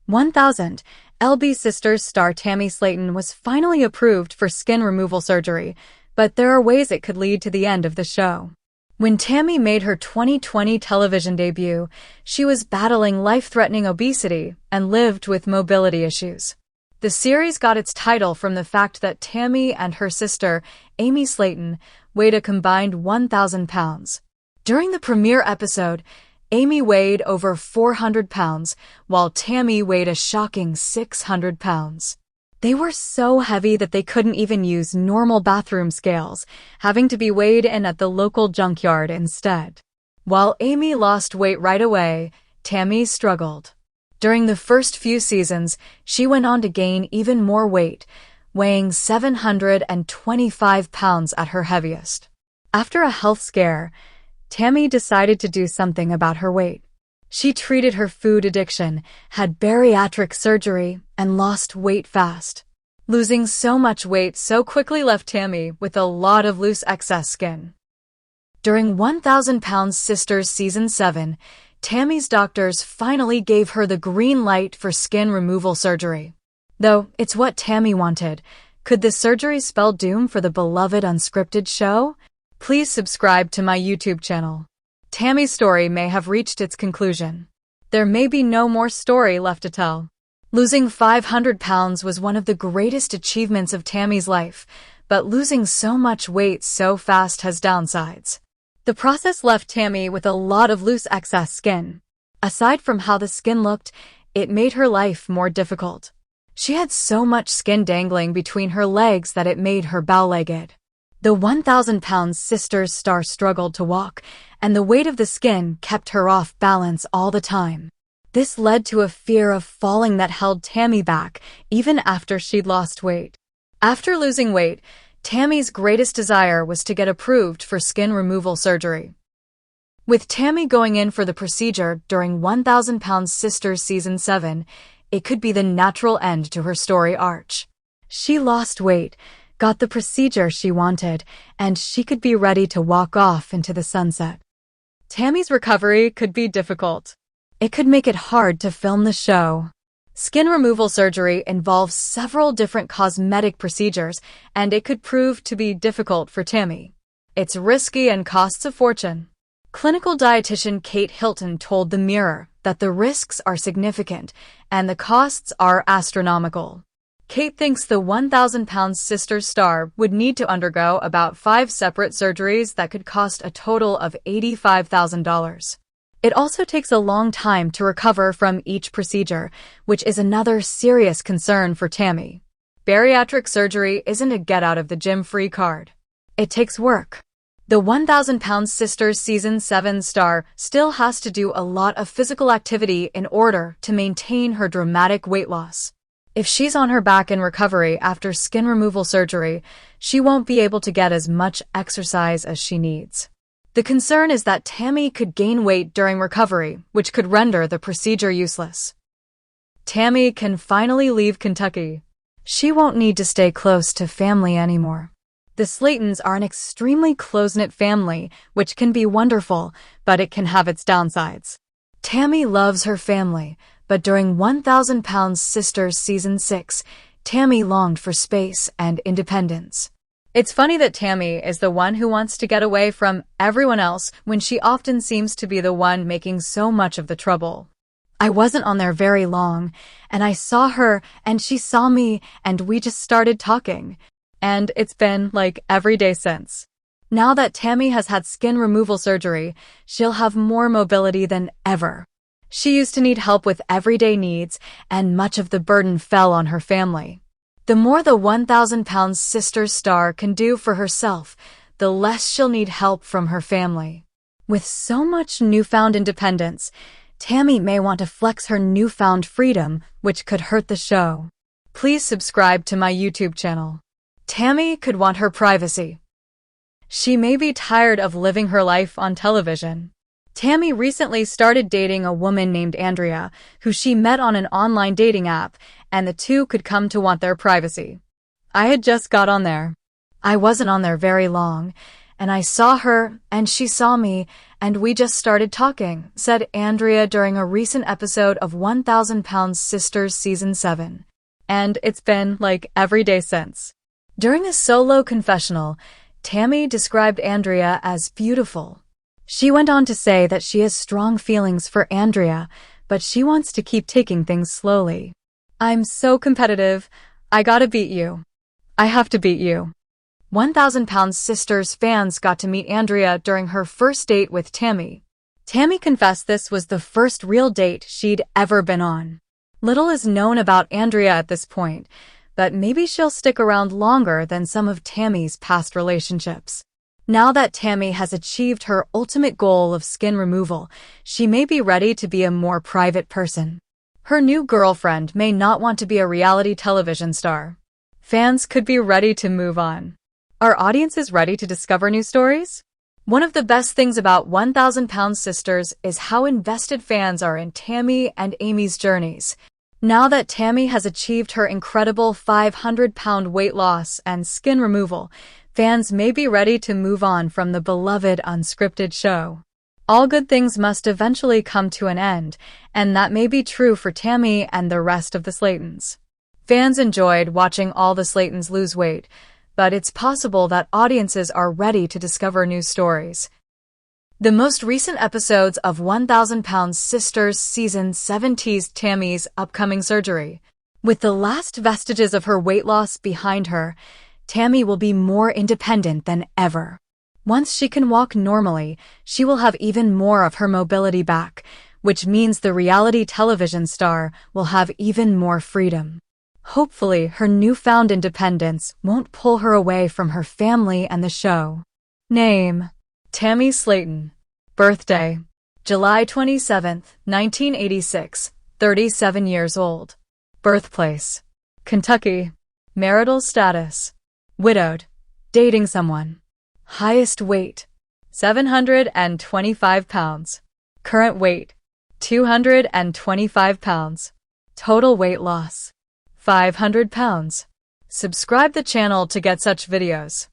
1000. LB SISTRR star Tammy Slaton was finally approved for skin removal surgery, but there are ways it could lead to the end of the show. When Tammy made her 2020 television debut, she was battling life-threatening obesity and lived with mobility issues. The series got its title from the fact that Tammy and her sister, Amy Slaton, weighed a combined 1,000 pounds. During the premiere episode, Amy weighed over 400 pounds, while Tammy weighed a shocking 600 pounds. They were so heavy that they couldn't even use normal bathroom scales, having to be weighed in at the local junkyard instead. While Amy lost weight right away, Tammy struggled. During the first few seasons, she went on to gain even more weight, weighing 725 pounds at her heaviest. After a health scare, Tammy decided to do something about her weight. She treated her food addiction, had bariatric surgery, and lost weight fast. Losing so much weight so quickly left Tammy with a lot of loose excess skin. During 1,000 Pounds Sisters Season 7, Tammy's doctors finally gave her the green light for skin removal surgery. Though it's what Tammy wanted, could the surgery spell doom for the beloved unscripted show? Please subscribe to my YouTube channel. Tammy's story may have reached its conclusion. There may be no more story left to tell. Losing 500 pounds was one of the greatest achievements of Tammy's life, but losing so much weight so fast has downsides. The process left Tammy with a lot of loose excess skin. Aside from how the skin looked, it made her life more difficult. She had so much skin dangling between her legs that it made her bow-legged. The 1,000 Pounds Sisters star struggled to walk, and the weight of the skin kept her off balance all the time. This led to a fear of falling that held Tammy back, even after she'd lost weight. After losing weight, Tammy's greatest desire was to get approved for skin removal surgery. With Tammy going in for the procedure during 1,000 Pounds Sisters Season 7, it could be the natural end to her story arc. She lost weight, got the procedure she wanted, and she could be ready to walk off into the sunset. Tammy's recovery could be difficult. It could make it hard to film the show. Skin removal surgery involves several different cosmetic procedures, and it could prove to be difficult for Tammy. It's risky and costs a fortune. Clinical dietitian Kate Hilton told The Mirror that the risks are significant and the costs are astronomical. Kate thinks the 1,000 Pounds Sisters star would need to undergo about 5 separate surgeries that could cost a total of $85,000. It also takes a long time to recover from each procedure, which is another serious concern for Tammy. Bariatric surgery isn't a get-out-of-the-gym-free card. It takes work. The 1,000 Pounds Sisters Season 7 star still has to do a lot of physical activity in order to maintain her dramatic weight loss. If she's on her back in recovery after skin removal surgery, she won't be able to get as much exercise as she needs. The concern is that Tammy could gain weight during recovery, which could render the procedure useless. Tammy can finally leave Kentucky. She won't need to stay close to family anymore. The Slatons are an extremely close-knit family, which can be wonderful, but it can have its downsides. Tammy loves her family, but during 1,000 Pounds Sisters Season 6, Tammy longed for space and independence. It's funny that Tammy is the one who wants to get away from everyone else when she often seems to be the one making so much of the trouble. I wasn't on there very long, and I saw her and she saw me and we just started talking. And it's been like every day since. Now that Tammy has had skin removal surgery, she'll have more mobility than ever. She used to need help with everyday needs, and much of the burden fell on her family. The more the 1,000 Pounds Sisters star can do for herself, the less she'll need help from her family. With so much newfound independence, Tammy may want to flex her newfound freedom, which could hurt the show. Please subscribe to my YouTube channel. Tammy could want her privacy. She may be tired of living her life on television. Tammy recently started dating a woman named Andrea, who she met on an online dating app, and the two could come to want their privacy. I had just got on there. I wasn't on there very long, and I saw her, and she saw me, and we just started talking, said Andrea during a recent episode of 1,000 Pounds Sisters Season 7. And it's been like every day since. During a solo confessional, Tammy described Andrea as beautiful. She went on to say that she has strong feelings for Andrea, but she wants to keep taking things slowly. I'm so competitive. I gotta beat you. I have to beat you. 1,000 Pounds Sisters fans got to meet Andrea during her first date with Tammy. Tammy confessed this was the first real date she'd ever been on. Little is known about Andrea at this point, but maybe she'll stick around longer than some of Tammy's past relationships. Now that Tammy has achieved her ultimate goal of skin removal, she may be ready to be a more private person. Her new girlfriend may not want to be a reality television star. Fans could be ready to move on. Are audiences ready to discover new stories? One of the best things about 1,000 Pounds Sisters is how invested fans are in Tammy and Amy's journeys. Now that Tammy has achieved her incredible 500-pound weight loss and skin removal, fans may be ready to move on from the beloved unscripted show. All good things must eventually come to an end, and that may be true for Tammy and the rest of the Slatons. Fans enjoyed watching all the Slatons lose weight, but it's possible that audiences are ready to discover new stories. The most recent episodes of 1,000 Pounds Sisters Season 7 teased Tammy's upcoming surgery. With the last vestiges of her weight loss behind her, Tammy will be more independent than ever. Once she can walk normally, she will have even more of her mobility back, which means the reality television star will have even more freedom. Hopefully, her newfound independence won't pull her away from her family and the show. Name: Tammy Slaton. Birthday: July 27, 1986, 37 years old. Birthplace: Kentucky. Marital status: widowed. Dating someone. Highest weight: 725 pounds. Current weight: 225 pounds. Total weight loss: 500 pounds. Subscribe the channel to get such videos.